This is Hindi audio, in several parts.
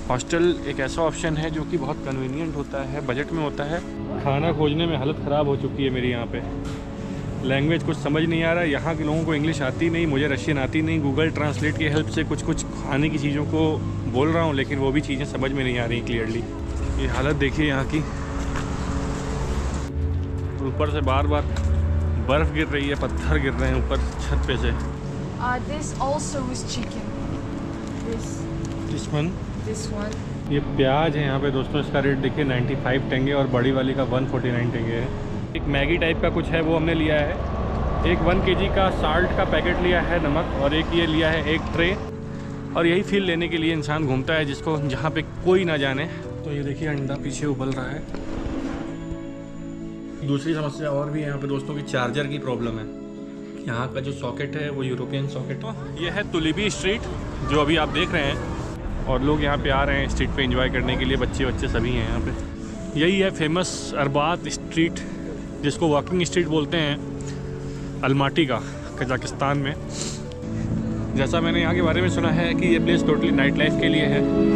हॉस्टल एक ऐसा ऑप्शन है जो कि बहुत कन्वीनियंट होता है, बजट में होता है। खाना खोजने में हालत ख़राब हो चुकी है मेरी यहाँ पे। लैंग्वेज कुछ समझ नहीं आ रहा है, यहाँ के लोगों को इंग्लिश आती नहीं, मुझे रशियन आती नहीं। गूगल ट्रांसलेट की हेल्प से कुछ कुछ खाने की चीज़ों को बोल रहा हूँ, लेकिन वो भी चीज़ें समझ में नहीं आ रही क्लियरली। ये हालत देखिए यहाँ की, ऊपर से बार बार बर्फ़ गिर रही है, पत्थर गिर रहे हैं ऊपर छत पे से। This also is chicken. This one. ये प्याज है यहाँ पे दोस्तों, इसका रेट देखिए 95 टेंगे और बड़ी वाली का 149 टेंगे है। एक मैगी टाइप का कुछ है वो हमने लिया है। एक 1 kg का साल्ट का पैकेट लिया है, नमक, और एक ये लिया है एक ट्रे। और यही फील लेने के लिए इंसान घूमता है, जिसको जहाँ पे कोई ना जाने। तो ये देखिए अंडा पीछे उबल रहा है। दूसरी समस्या और भी है यहाँ पे दोस्तों की चार्जर की प्रॉब्लम है। यहाँ का जो सॉकेट है वो यूरोपियन सॉकेट है। ये है तुलिबी स्ट्रीट जो अभी आप देख रहे हैं, और लोग यहाँ पे आ रहे हैं स्ट्रीट पे एंजॉय करने के लिए, बच्चे सभी हैं यहाँ पे। यही है फेमस अरबात स्ट्रीट, जिसको वॉकिंग स्ट्रीट बोलते हैं, अलमाटी का, कजाकिस्तान में। जैसा मैंने यहाँ के बारे में सुना है कि ये प्लेस टोटली नाइट लाइफ के लिए है।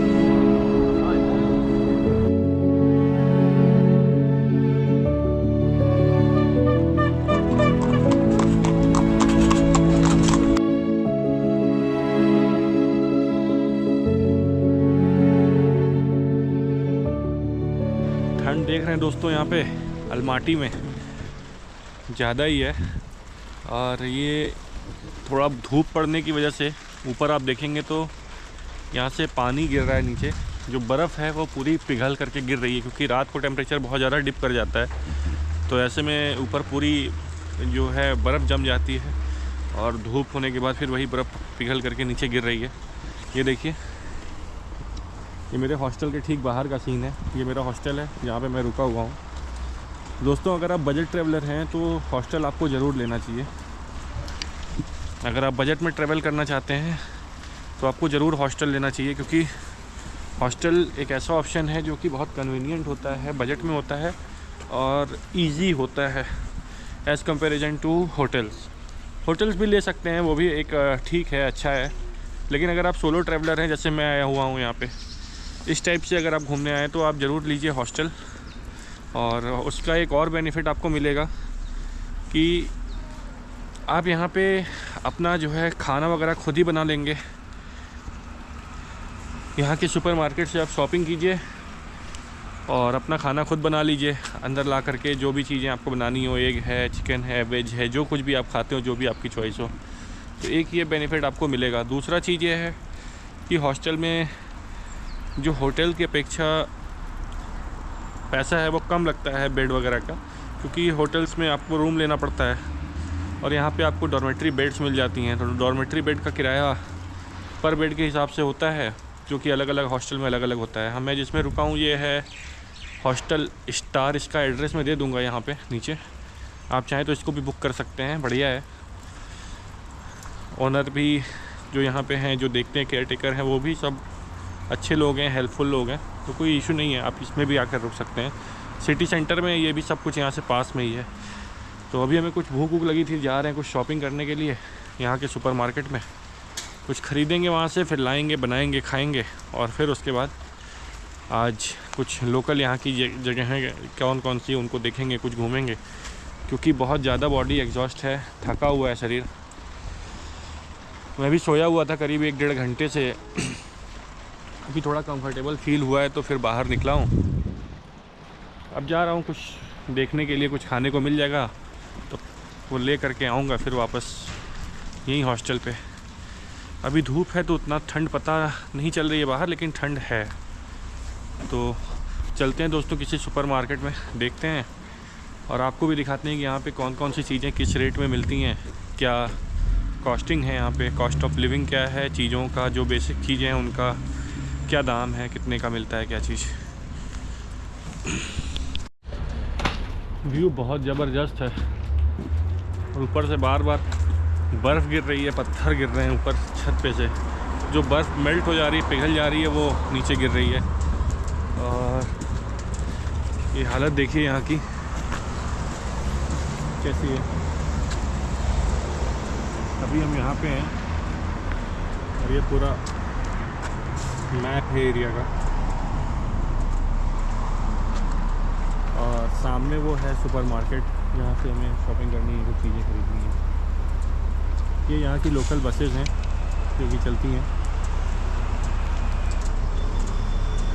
ठंड देख रहे हैं दोस्तों यहाँ पे अलमाटी में ज़्यादा ही है, और ये थोड़ा धूप पड़ने की वजह से ऊपर आप देखेंगे तो यहाँ से पानी गिर रहा है नीचे। जो बर्फ़ है वो पूरी पिघल करके गिर रही है, क्योंकि रात को टेम्परेचर बहुत ज़्यादा डिप कर जाता है। तो ऐसे में ऊपर पूरी जो है बर्फ़ जम जाती है, और धूप होने के बाद फिर वही बर्फ़ पिघल करके नीचे गिर रही है। ये देखिए, ये मेरे हॉस्टल के ठीक बाहर का सीन है। ये मेरा हॉस्टल है जहाँ पे मैं रुका हुआ हूँ। दोस्तों अगर आप बजट ट्रैवलर हैं तो हॉस्टल आपको ज़रूर लेना चाहिए। अगर आप बजट में ट्रैवल करना चाहते हैं तो आपको ज़रूर हॉस्टल लेना चाहिए, क्योंकि हॉस्टल एक ऐसा ऑप्शन है जो कि बहुत कन्वीनियंट होता है, बजट में होता है और इजी होता है as comparison to hotels. Hotels भी ले सकते हैं, वो भी एक ठीक है, अच्छा है। लेकिन अगर आप सोलो ट्रैवलर हैं, जैसे मैं आया हुआ हूँ यहाँ पे, इस टाइप से अगर आप घूमने आए तो आप ज़रूर लीजिए हॉस्टल। और उसका एक और बेनिफिट आपको मिलेगा कि आप यहाँ पे अपना जो है खाना वगैरह खुद ही बना लेंगे। यहाँ के सुपरमार्केट से आप शॉपिंग कीजिए और अपना खाना खुद बना लीजिए अंदर ला करके। जो भी चीज़ें आपको बनानी हो, एग है, चिकन है, वेज है, जो कुछ भी आप खाते हो, जो भी आपकी चॉइस हो, तो एक ये बेनिफिट आपको मिलेगा। दूसरा चीज़ ये है कि हॉस्टल में जो होटल की अपेक्षा पैसा है वो कम लगता है बेड वगैरह का, क्योंकि होटल्स में आपको रूम लेना पड़ता है और यहाँ पे आपको डॉर्मेट्री बेड्स मिल जाती हैं। तो डॉर्मेट्री बेड का किराया पर बेड के हिसाब से होता है, जो कि अलग अलग हॉस्टल में अलग अलग होता है। मैं जिसमें रुका हूँ ये है हॉस्टल स्टार। इसका एड्रेस मैं दे दूँगा यहाँ पे नीचे, आप चाहें तो इसको भी बुक कर सकते हैं, बढ़िया है। ओनर भी जो यहाँ पे हैं, जो देखते हैं, केयर टेकर हैं, वो भी सब अच्छे लोग हैं, हेल्पफुल लोग हैं। तो कोई इशू नहीं है, आप इसमें भी आकर रुक सकते हैं। सिटी सेंटर में ये भी सब कुछ यहाँ से पास में ही है। तो अभी हमें कुछ भूख लगी थी, जा रहे हैं कुछ शॉपिंग करने के लिए यहाँ के सुपरमार्केट में। कुछ ख़रीदेंगे वहाँ से, फिर लाएंगे, बनाएंगे, खाएंगे, और फिर उसके बाद आज कुछ लोकल यहाँ की जगहें कौन कौन सी उनको देखेंगे, कुछ घूमेंगे, क्योंकि बहुत ज़्यादा बॉडी एग्जॉस्ट है, थका हुआ है शरीर। मैं भी सोया हुआ था करीब 1-1.5 घंटे से। अभी थोड़ा कंफर्टेबल फील हुआ है तो फिर बाहर निकला हूँ। अब जा रहा हूँ कुछ देखने के लिए, कुछ खाने को मिल जाएगा तो वो ले करके आऊँगा फिर वापस यहीं हॉस्टल पे। अभी धूप है तो उतना ठंड पता नहीं चल रही है बाहर, लेकिन ठंड है। तो चलते हैं दोस्तों किसी सुपरमार्केट में, देखते हैं और आपको भी दिखाते हैं कि यहाँ पे कौन कौन सी चीज़ें किस रेट में मिलती हैं, क्या कॉस्टिंग है यहाँ पे, कॉस्ट ऑफ लिविंग क्या है चीज़ों का, जो बेसिक चीज़ें हैं उनका क्या दाम है, कितने का मिलता है क्या चीज़। व्यू बहुत ज़बरदस्त है, और ऊपर से बार बार बर्फ़ गिर रही है, पत्थर गिर रहे हैं ऊपर छत पे से। जो बर्फ़ मेल्ट हो जा रही है, पिघल जा रही है, वो नीचे गिर रही है। और ये हालत देखिए यहाँ की कैसी है। अभी हम यहाँ पे हैं और ये पूरा मैप है एरिया का। और सामने वो है सुपरमार्केट जहाँ से हमें शॉपिंग करनी है, कुछ चीज़ें खरीदनी है। ये यहाँ की लोकल बसेस हैं जो कि चलती हैं।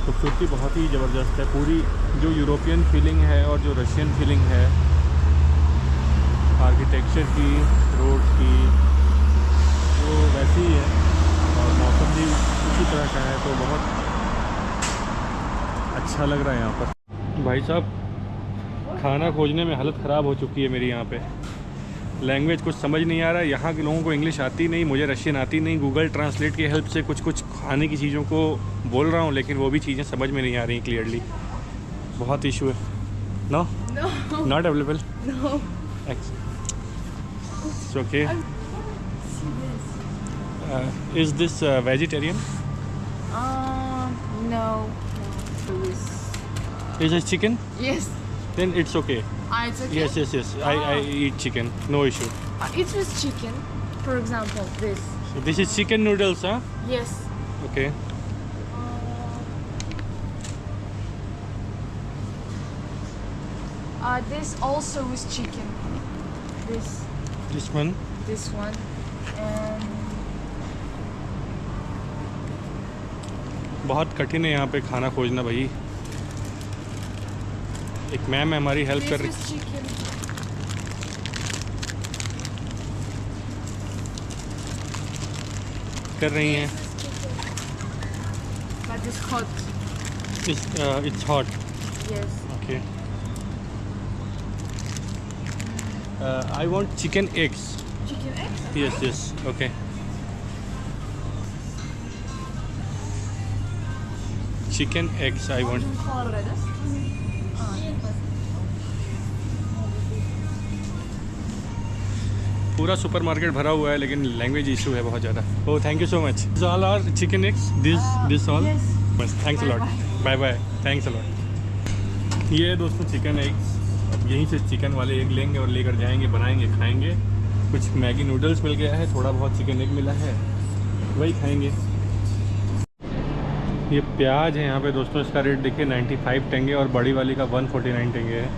खूबसूरती बहुत ही ज़बरदस्त है, पूरी जो यूरोपियन फीलिंग है और जो रशियन फीलिंग है आर्किटेक्चर की, रोड की, वो वैसी ही है। और मौसम भी उसी तरह का है, तो बहुत अच्छा लग रहा है यहाँ पर। भाई साहब, खाना खोजने में हालत ख़राब हो चुकी है मेरी। यहाँ पे लैंग्वेज कुछ समझ नहीं आ रहा है। यहाँ के लोगों को इंग्लिश आती नहीं, मुझे रशियन आती नहीं। गूगल ट्रांसलेट की हेल्प से कुछ खाने की चीज़ों को बोल रहा हूँ, लेकिन वो भी चीज़ें समझ में नहीं आ रही क्लियरली। बहुत इशू है। No not available. No. It's okay. Is this vegetarian? No. Is it chicken? Yes. Then it's okay. It's okay. Yes. I eat chicken. No issue. It's with chicken. For example, this. So this is chicken noodles, huh? Yes. Okay. This also is chicken. This one. This one, and बहुत कठिन है यहाँ पे खाना खोजना भाई। एक मैम है हमारी हेल्प कर this रही is chicken. कर रही हैं। But it's hot. It's hot. Yes. Okay. I want chicken eggs. Chicken eggs? Yes. Okay. Chicken eggs I want. पूरा सुपरमार्केट भरा हुआ है, लेकिन लैंग्वेज इशू है बहुत ज़्यादा। Oh, thank you so much. This all are chicken eggs. This all. बस, thanks a lot. Bye. Thanks a lot. ये है दोस्तों चिकन एग्स। अब यहीं से चिकन वाले एग लेंगे और लेकर जाएंगे, बनाएंगे, खाएंगे। कुछ मैगी नूडल्स मिल गया है, थोड़ा बहुत चिकन एग मिला है, वही खाएंगे। ये प्याज है यहाँ पे दोस्तों, इसका रेट देखिए 95 टेंगे और बड़ी वाली का 149 टेंगे है।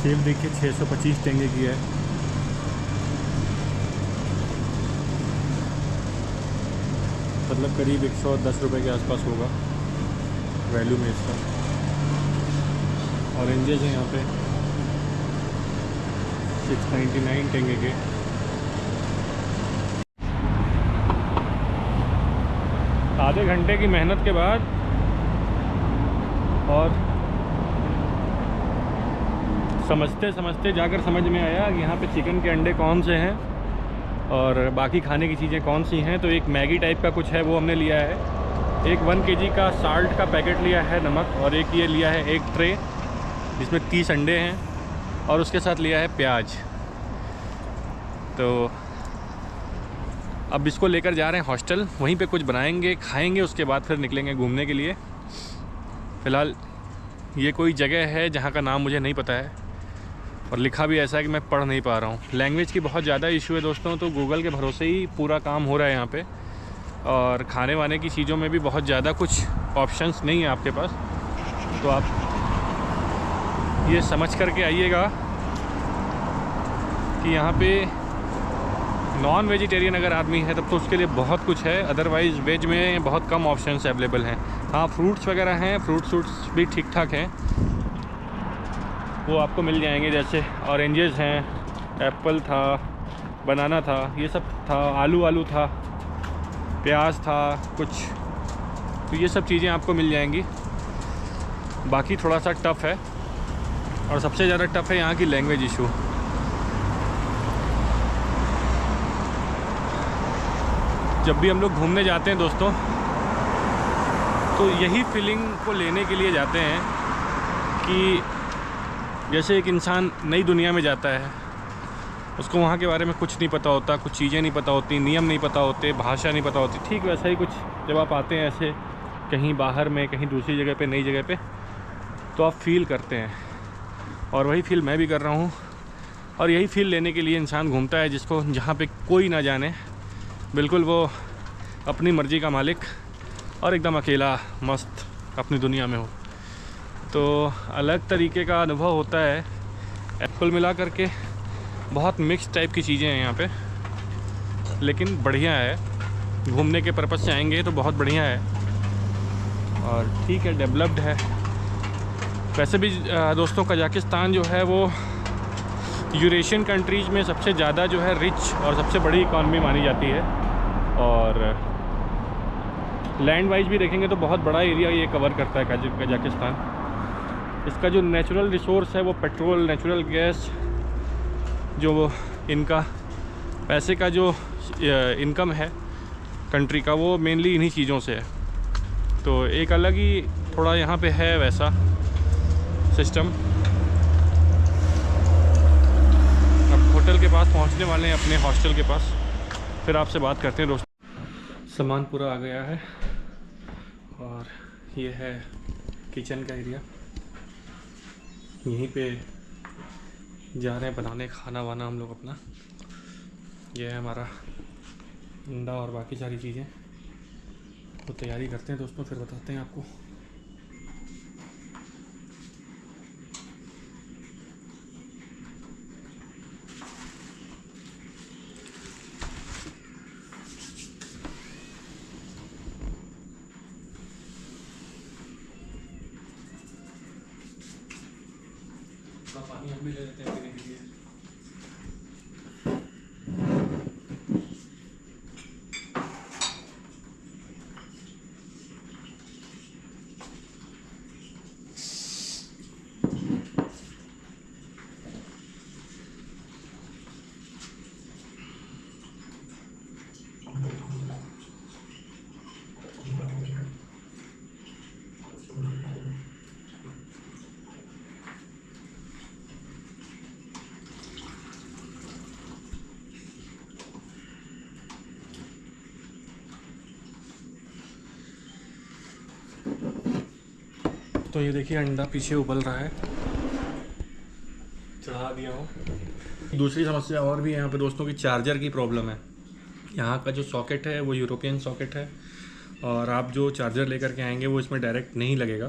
सेब देखिए 625 टेंगे की है। मतलब करीब 110 रुपये के आसपास होगा वैल्यू में इसका। ऑरेंजेस हैं यहाँ पे 699 टेंगे के। आधे घंटे की मेहनत के बाद और समझते जाकर समझ में आया कि यहाँ पे चिकन के अंडे कौन से हैं और बाकी खाने की चीज़ें कौन सी हैं। तो एक मैगी टाइप का कुछ है वो हमने लिया है। एक 1 kg का साल्ट का पैकेट लिया है, नमक, और एक ये लिया है एक ट्रे जिसमें 30 अंडे हैं, और उसके साथ लिया है प्याज। तो अब इसको लेकर जा रहे हैं हॉस्टल, वहीं पे कुछ बनाएंगे, खाएंगे, उसके बाद फिर निकलेंगे घूमने के लिए। फ़िलहाल ये कोई जगह है जहाँ का नाम मुझे नहीं पता है और लिखा भी ऐसा है कि मैं पढ़ नहीं पा रहा हूँ। लैंग्वेज की बहुत ज़्यादा इशू है दोस्तों, तो गूगल के भरोसे ही पूरा काम हो रहा है यहाँ पे। और खाने वाने की चीज़ों में भी बहुत ज़्यादा कुछ ऑप्शंस नहीं है आपके पास, तो आप ये समझ करके आइएगा कि यहाँ पे नॉन वेजिटेरियन अगर आदमी है तब तो उसके लिए बहुत कुछ है, अदरवाइज़ वेज में बहुत कम ऑप्शंस अवेलेबल हैं। हाँ, फ्रूट्स वगैरह हैं, फ्रूट्स भी ठीक ठाक हैं, वो आपको मिल जाएंगे। जैसे ऑरेंजेस हैं, एप्पल था, बनाना था, ये सब था, आलू था, प्याज था कुछ, तो ये सब चीज़ें आपको मिल जाएंगी। बाकी थोड़ा सा टफ़ है, और सबसे ज़्यादा टफ़ है यहाँ की लैंग्वेज इशू। जब भी हम लोग घूमने जाते हैं दोस्तों, तो यही फीलिंग को लेने के लिए जाते हैं कि जैसे एक इंसान नई दुनिया में जाता है, उसको वहाँ के बारे में कुछ नहीं पता होता, कुछ चीज़ें नहीं पता होती, नियम नहीं पता होते, भाषा नहीं पता होती। ठीक वैसा ही कुछ जब आप आते हैं ऐसे कहीं बाहर में, कहीं दूसरी जगह पे, नई जगह पे, तो आप फील करते हैं, और वही फील मैं भी कर रहा हूँ। और यही फील लेने के लिए इंसान घूमता है, जिसको जहाँ पे कोई ना जाने, बिल्कुल वो अपनी मर्ज़ी का मालिक और एकदम अकेला मस्त अपनी दुनिया में हो। तो अलग तरीके का अनुभव होता है। कुल मिला करके बहुत मिक्स टाइप की चीज़ें हैं यहाँ पे, लेकिन बढ़िया है। घूमने के पर्पज़ से आएंगे तो बहुत बढ़िया है और ठीक है, डेवलप्ड है। वैसे भी दोस्तों कजाकिस्तान जो है वो यूरेशियन कंट्रीज़ में सबसे ज़्यादा जो है रिच और सबसे बड़ी इकॉनमी मानी जाती है। और लैंड वाइज भी देखेंगे तो बहुत बड़ा एरिया ये कवर करता है कजाकिस्तान। इसका जो नेचुरल रिसोर्स है वो पेट्रोल, नेचुरल गैस, जो इनका पैसे का जो इनकम है कंट्री का, वो मेनली इन्हीं चीज़ों से है। तो एक अलग ही थोड़ा यहाँ पे है वैसा सिस्टम। अब होटल के पास पहुँचने वाले हैं, अपने हॉस्टल के पास, फिर आपसे बात करते हैं दोस्तों। सामान पूरा आ गया है और ये है किचन का एरिया। यहीं पे जा रहे हैं बनाने खाना वाना हम लोग अपना। ये है हमारा अंडा और बाकी सारी चीज़ें, तो तैयारी करते हैं दोस्तों, फिर बताते हैं आपको। पानी हम भी ले लेते हैं पीने के लिए। तो ये देखिए अंडा पीछे उबल रहा है, चढ़ा दिया हूँ। दूसरी समस्या और भी है यहाँ पे दोस्तों की चार्जर की प्रॉब्लम है। यहाँ का जो सॉकेट है वो यूरोपियन सॉकेट है और आप जो चार्जर लेकर के आएंगे वो इसमें डायरेक्ट नहीं लगेगा।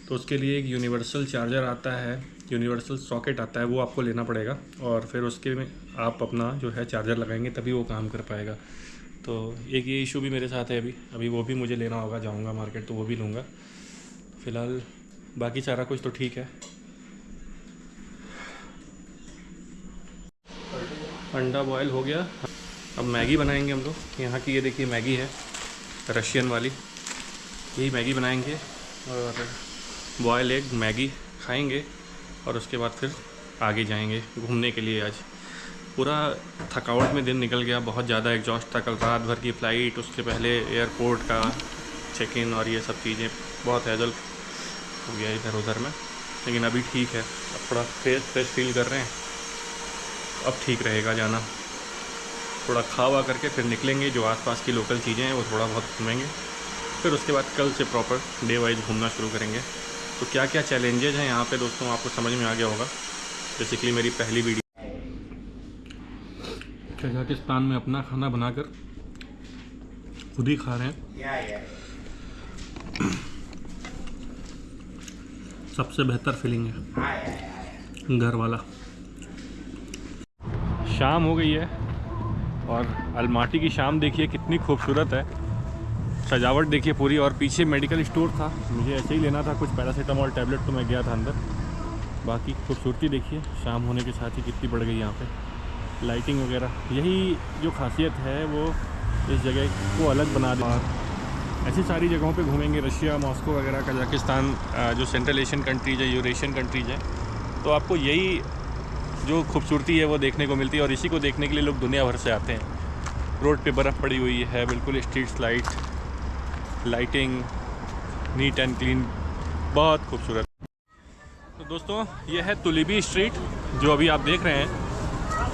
तो उसके लिए एक यूनिवर्सल चार्जर आता है, यूनिवर्सल सॉकेट आता है, वो आपको लेना पड़ेगा और फिर उसके में आप अपना जो है चार्जर लगाएंगे तभी वो काम कर पाएगा। तो एक ये इशू भी मेरे साथ है अभी वो भी मुझे लेना होगा, जाऊँगा मार्केट तो वो भी लूँगा। फ़िलहाल बाकी सारा कुछ तो ठीक है। अंडा बॉयल हो गया, अब मैगी बनाएंगे हम लोग। यहाँ की ये देखिए मैगी है, रशियन वाली, यही मैगी बनाएंगे और बॉयल एग मैगी खाएंगे और उसके बाद फिर आगे जाएंगे घूमने के लिए। आज पूरा थकावट में दिन निकल गया, बहुत ज़्यादा एग्जॉस्ट था। कल रात भर की फ़्लाइट, उसके पहले एयरपोर्ट का चेक इन और ये सब चीज़ें, बहुत हैजल हो गया इधर उधर में। लेकिन अभी ठीक है, अब थोड़ा फ्रेश फील कर रहे हैं, अब ठीक रहेगा जाना। थोड़ा खा वा करके फिर निकलेंगे, जो आसपास की लोकल चीज़ें हैं वो थोड़ा बहुत घूमेंगे, फिर उसके बाद कल से प्रॉपर डे वाइज घूमना शुरू करेंगे। तो क्या क्या चैलेंजेज हैं यहाँ पे दोस्तों आपको समझ में आ गया होगा। बेसिकली मेरी पहली वीडियो कजाकिस्तान में अपना खाना बनाकर खुद ही खा रहे हैं। सबसे बेहतर फीलिंग है घर वाला। शाम हो गई है और अलमाटी की शाम देखिए कितनी खूबसूरत है, सजावट देखिए पूरी। और पीछे मेडिकल स्टोर था, मुझे ऐसे ही लेना था कुछ पैरासीटामोल टैबलेट, तो मैं गया था अंदर। बाकी खूबसूरती देखिए शाम होने के साथ ही कितनी बढ़ गई यहाँ पे लाइटिंग वगैरह। यही जो खासियत है वो इस जगह को अलग बना दे। और ऐसी सारी जगहों पे घूमेंगे, रशिया, मॉस्को वगैरह, कजाकिस्तान, जो सेंट्रल एशियन कंट्रीज़ है, यूरेशियन कंट्रीज़ हैं, तो आपको यही जो खूबसूरती है वो देखने को मिलती है। और इसी को देखने के लिए लोग दुनिया भर से आते हैं। रोड पे बर्फ़ पड़ी हुई है, बिल्कुल streets lighting neat and clean, बहुत खूबसूरत। तो दोस्तों ये है तुलिबी स्ट्रीट जो अभी आप देख रहे हैं,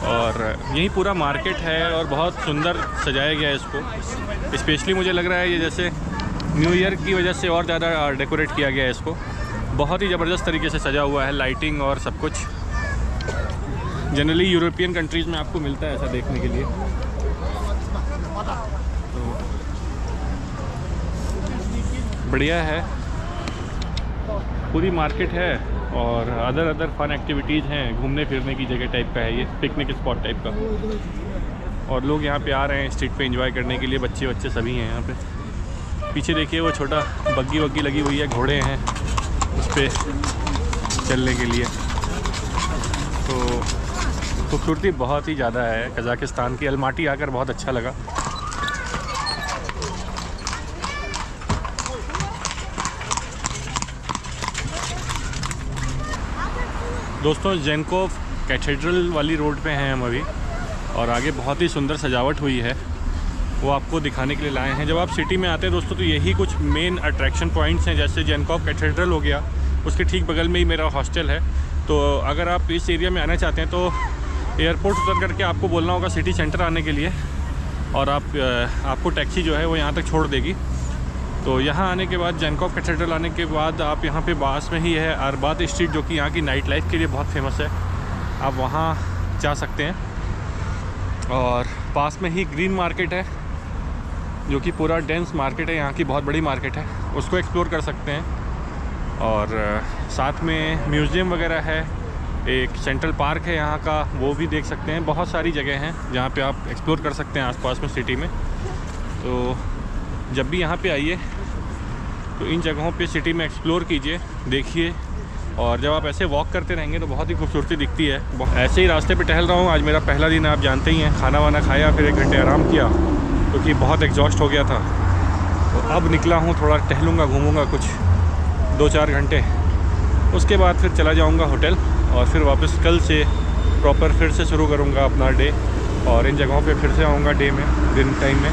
और यही पूरा मार्केट है और बहुत सुंदर सजाया गया है इसको। स्पेशली मुझे लग रहा है ये जैसे न्यू ईयर की वजह से और ज़्यादा डेकोरेट किया गया है इसको। बहुत ही ज़बरदस्त तरीके से सजा हुआ है, लाइटिंग और सब कुछ। जनरली यूरोपियन कंट्रीज़ में आपको मिलता है ऐसा देखने के लिए। बढ़िया है, पूरी मार्केट है और अदर फन एक्टिविटीज़ हैं, घूमने फिरने की जगह टाइप का है ये, पिकनिक स्पॉट टाइप का। और लोग यहाँ पे आ रहे हैं स्ट्रीट पे एंजॉय करने के लिए, बच्चे सभी हैं यहाँ पे। पीछे देखिए वो छोटा बग्गी वग्गी लगी हुई है, घोड़े हैं उस पर चलने के लिए। तो खूबसूरती बहुत ही ज़्यादा है कज़ाकिस्तान की। अलमाटी आकर बहुत अच्छा लगा। दोस्तों जेनकोव कैथेड्रल वाली रोड पे हैं हम अभी, और आगे बहुत ही सुंदर सजावट हुई है, वो आपको दिखाने के लिए लाए हैं। जब आप सिटी में आते हैं दोस्तों तो यही कुछ मेन अट्रैक्शन पॉइंट्स हैं। जैसे जेनकोव कैथेड्रल हो गया, उसके ठीक बगल में ही मेरा हॉस्टल है। तो अगर आप इस एरिया में आना चाहते हैं तो एयरपोर्ट उतर करके आपको बोलना होगा सिटी सेंटर आने के लिए, और आपको टैक्सी जो है वो यहाँ तक छोड़ देगी। तो यहाँ आने के बाद, जेनकोव कैथेड्रल आने के बाद, आप यहाँ पे पास में ही है अरबात स्ट्रीट, जो कि यहाँ की नाइट लाइफ के लिए बहुत फेमस है। आप वहाँ जा सकते हैं। और पास में ही ग्रीन मार्केट है, जो कि पूरा डेंस मार्केट है, यहाँ की बहुत बड़ी मार्केट है, उसको एक्सप्लोर कर सकते हैं। और साथ में म्यूज़ियम वगैरह है, एक सेंट्रल पार्क है यहाँ का, वो भी देख सकते हैं। बहुत सारी जगह हैं जहाँ पे आप एक्सप्लोर कर सकते हैं आसपास में सिटी में। तो जब भी यहाँ पे आइए तो इन जगहों पे सिटी में एक्सप्लोर कीजिए, देखिए। और जब आप ऐसे वॉक करते रहेंगे तो बहुत ही खूबसूरती दिखती है। ऐसे ही रास्ते पे टहल रहा हूँ, आज मेरा पहला दिन है, आप जानते ही हैं। खाना वाना खाया, फिर 1 घंटे आराम किया क्योंकि बहुत एग्जॉस्ट हो गया था। तो अब निकला हूँ, थोड़ा टहलूँगा, घूमूँगा कुछ 2-4 घंटे, उसके बाद फिर चला जाऊँगा होटल, और फिर वापस कल से प्रॉपर फिर से शुरू करूँगा अपना डे। और इन जगहों पे फिर से आऊँगा डे में, दिन टाइम में,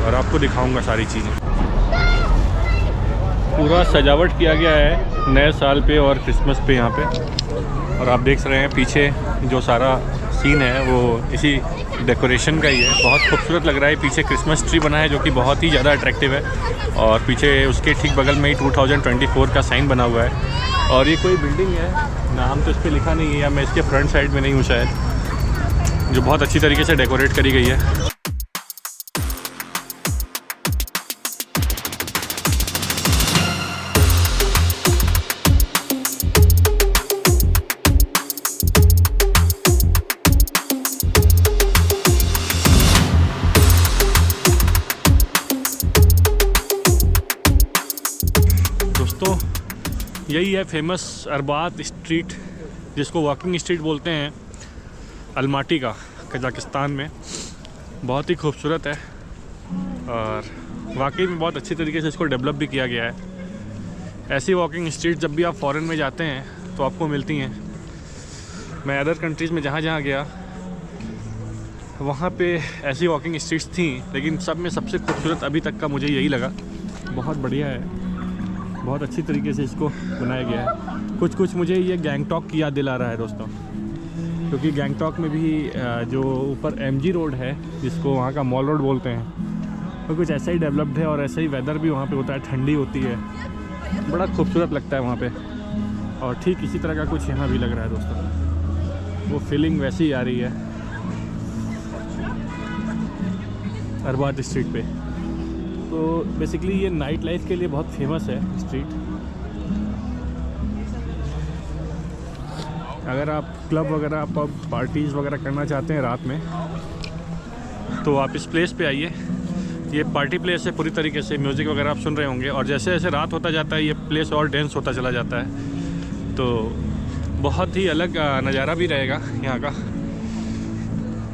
और आपको दिखाऊंगा सारी चीज़ें। पूरा सजावट किया गया है नए साल पे और क्रिसमस पे यहाँ पे। और आप देख रहे हैं पीछे जो सारा सीन है वो इसी डेकोरेशन का ही है। बहुत खूबसूरत लग रहा है। पीछे क्रिसमस ट्री बना है जो कि बहुत ही ज़्यादा अट्रैक्टिव है, और पीछे उसके ठीक बगल में ही 2024 का साइन बना हुआ है। और ये कोई बिल्डिंग है, नाम तो इस पर लिखा नहीं है, या मैं इसके फ्रंट साइड में नहीं हूँ शायद, जो बहुत अच्छी तरीके से डेकोरेट करी गई है। दोस्तों यही है फेमस अरबात स्ट्रीट, जिसको वॉकिंग स्ट्रीट बोलते हैं, अलमाटी का, कज़ाकिस्तान में। बहुत ही खूबसूरत है और वाकई में बहुत अच्छी तरीके से इसको डेवलप भी किया गया है। ऐसी वॉकिंग स्ट्रीट जब भी आप फॉरेन में जाते हैं तो आपको मिलती हैं। मैं अदर कंट्रीज़ में जहाँ जहाँ गया वहाँ पे ऐसी वॉकिंग स्ट्रीट्स थी, लेकिन सब में सबसे खूबसूरत अभी तक का मुझे यही लगा। बहुत बढ़िया है, बहुत अच्छी तरीके से इसको बनाया गया है। कुछ मुझे ये गैंगटॉक की याद दिला रहा है दोस्तों, क्योंकि गैंगटॉक में भी जो ऊपर MG रोड है, जिसको वहाँ का मॉल रोड बोलते हैं, तो कुछ ऐसा ही डेवलप्ड है, और ऐसा ही वेदर भी वहाँ पे होता है, ठंडी होती है, बड़ा खूबसूरत लगता है वहाँ पे। और ठीक इसी तरह का कुछ यहाँ भी लग रहा है दोस्तों, वो फीलिंग वैसी ही आ रही है अरबात स्ट्रीट पे। तो बेसिकली ये नाइट लाइफ के लिए बहुत फेमस है स्ट्रीट। अगर आप क्लब वगैरह, पब पार्टीज़ वगैरह करना चाहते हैं रात में, तो आप इस प्लेस पे आइए। ये पार्टी प्लेस है पूरी तरीके से, म्यूज़िक वगैरह आप सुन रहे होंगे, और जैसे जैसे रात होता जाता है ये प्लेस और डेंस होता चला जाता है। तो बहुत ही अलग नज़ारा भी रहेगा यहाँ का।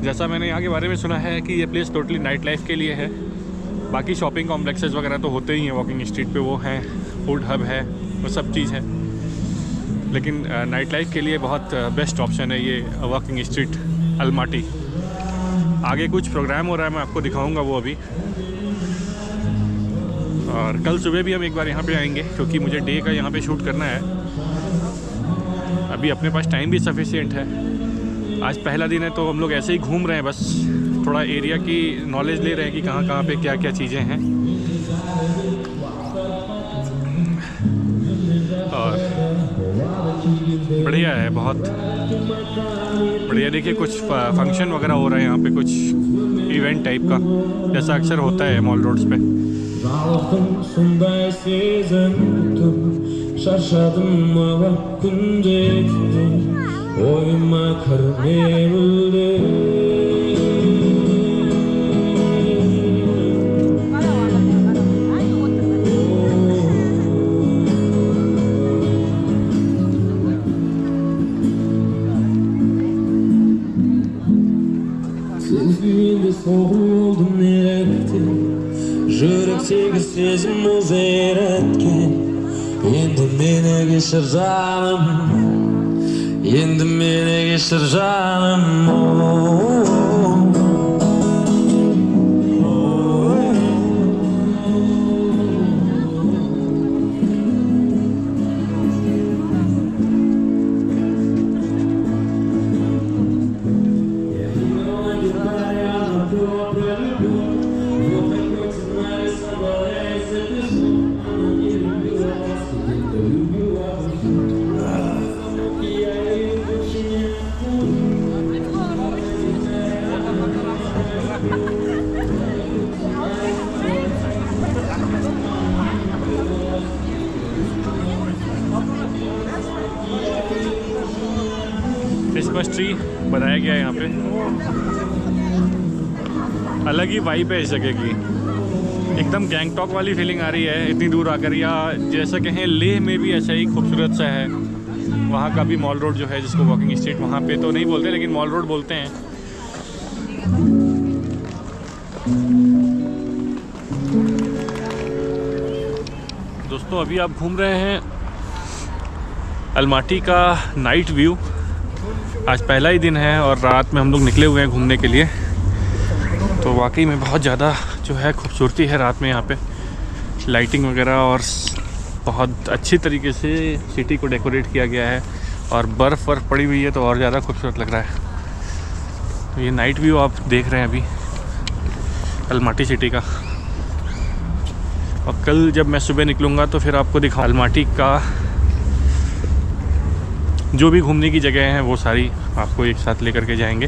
जैसा मैंने यहाँ के बारे में सुना है कि ये प्लेस टोटली नाइट लाइफ के लिए है। बाकी शॉपिंग कॉम्प्लेक्सेस वगैरह तो होते ही हैं वॉकिंग स्ट्रीट पे, वो हैं, फूड हब है, वो सब चीज़ है, लेकिन नाइट लाइफ के लिए बहुत बेस्ट ऑप्शन है ये वॉकिंग स्ट्रीट अलमाटी। आगे कुछ प्रोग्राम हो रहा है, मैं आपको दिखाऊंगा वो अभी। और कल सुबह भी हम एक बार यहाँ पे आएंगे, क्योंकि मुझे डे का यहाँ पे शूट करना है। अभी अपने पास टाइम भी सफिशिएंट है। आज पहला दिन है तो हम लोग ऐसे ही घूम रहे हैं, बस थोड़ा एरिया की नॉलेज ले रहे हैं कि कहाँ पे क्या क्या चीज़ें हैं। और बढ़िया है, बहुत बढ़िया। देखिए कुछ फंक्शन वगैरह हो रहा है यहाँ पे, कुछ इवेंट टाइप का, जैसा अक्सर होता है मॉल रोड्स पे। Saldım sonday sezindim Şaşadım ama gündekti Oyma karne müldü Sevginde soğuldum nerekti Жүректегі сезім өзер еткен Енді мені кешір жаным Енді мені кешір жаным Christmas tree बनाया गया है यहाँ पे। अलग ही वाइब है इस जगह की, एकदम गैंगटॉक वाली फीलिंग आ रही है इतनी दूर आकर, या जैसा कहें लेह में भी ऐसा ही खूबसूरत सा है। वहाँ का भी मॉल रोड जो है जिसको वॉकिंग स्ट्रीट वहाँ पे तो नहीं बोलते लेकिन मॉल रोड बोलते हैं। दोस्तों अभी आप घूम रहे हैं अलमाटी का नाइट व्यू। आज पहला ही दिन है और रात में हम लोग निकले हुए हैं घूमने के लिए, तो वाकई में बहुत ज़्यादा जो है खूबसूरती है रात में यहाँ पे, लाइटिंग वगैरह, और बहुत अच्छी तरीके से सिटी को डेकोरेट किया गया है और बर्फ़ पड़ी हुई है तो और ज़्यादा खूबसूरत लग रहा है। तो ये नाइट व्यू आप देख रहे हैं अभी अलमाटी सिटी का, और कल जब मैं सुबह निकलूँगा तो फिर आपको दिखाऊँ अलमाटी का जो भी घूमने की जगह हैं वो सारी आपको एक साथ लेकर के जाएंगे।